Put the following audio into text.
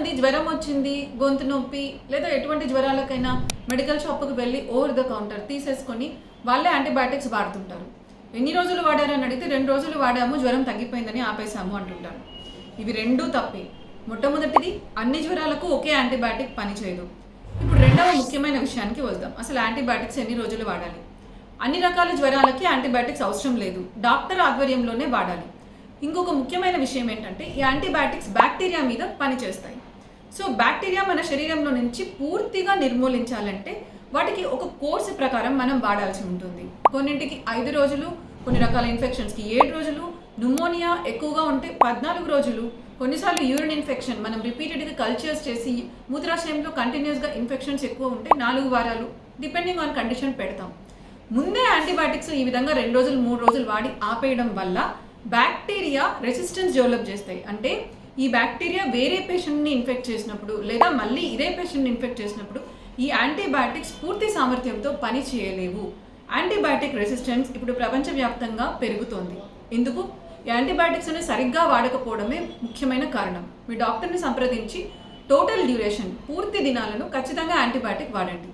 చాలామంది జ్వరం వచ్చింది, గొంతు నొప్పి లేదా ఎటువంటి జ్వరాలకైనా మెడికల్ షాప్కి వెళ్ళి ఓవర్ ద కౌంటర్ తీసేసుకొని వాళ్ళే యాంటీబయాటిక్స్ వాడుతుంటారు. ఎన్ని రోజులు వాడారని అడిగితే 2 రోజులు వాడాము, జ్వరం తగ్గిపోయిందని ఆపేసాము అంటుంటారు. ఇవి రెండూ తప్పే. మొట్టమొదటిది, అన్ని జ్వరాలకు ఒకే యాంటీబయాటిక్ పనిచేయదు. ఇప్పుడు రెండవ ముఖ్యమైన విషయానికి వద్దాం. అసలు యాంటీబయాటిక్స్ ఎన్ని రోజులు వాడాలి? అన్ని రకాల జ్వరాలకి యాంటీబయాటిక్స్ అవసరం లేదు, డాక్టర్ ఆధ్వర్యంలోనే వాడాలి. ఇంకొక ముఖ్యమైన విషయం ఏంటంటే ఈ యాంటీబయాటిక్స్ బ్యాక్టీరియా మీద పనిచేస్తాయి. సో బ్యాక్టీరియా మన శరీరంలో నుంచి పూర్తిగా నిర్మూలించాలంటే వాటికి ఒక కోర్సు ప్రకారం మనం వాడాల్సి ఉంటుంది. కొన్నింటికి 5 రోజులు, కొన్ని రకాల ఇన్ఫెక్షన్స్కి 7 రోజులు, న్యూమోనియా ఎక్కువగా ఉంటే 14 రోజులు, కొన్నిసార్లు యూరిన్ ఇన్ఫెక్షన్ మనం రిపీటెడ్గా కల్చర్స్ చేసి మూత్రాశయంలో కంటిన్యూస్గా ఇన్ఫెక్షన్స్ ఎక్కువ ఉంటే 4 వారాలు డిపెండింగ్ ఆన్ కండిషన్ పెడతాం. ముందే యాంటీబయాటిక్స్ ఈ విధంగా 2 రోజులు 3 రోజులు వాడి ఆపేయడం వల్ల బ్యాక్టీరియా రెసిస్టెన్స్ డెవలప్ చేస్తాయి. అంటే ఈ బ్యాక్టీరియా వేరే పేషెంట్ని ఇన్ఫెక్ట్ చేసినప్పుడు లేదా మళ్ళీ ఇదే పేషెంట్ని ఇన్ఫెక్ట్ చేసినప్పుడు ఈ యాంటీబయాటిక్స్ పూర్తి సామర్థ్యంతో పని చేయలేవు. యాంటీబయాటిక్ రెసిస్టెన్స్ ఇప్పుడు ప్రపంచవ్యాప్తంగా పెరుగుతోంది. ఎందుకు? యాంటీబయాటిక్స్ని సరిగ్గా వాడకపోవడమే ముఖ్యమైన కారణం. మీ డాక్టర్ని సంప్రదించి టోటల్ డ్యూరేషన్ పూర్తి దినాలను ఖచ్చితంగా యాంటీబయాటిక్ వాడండి.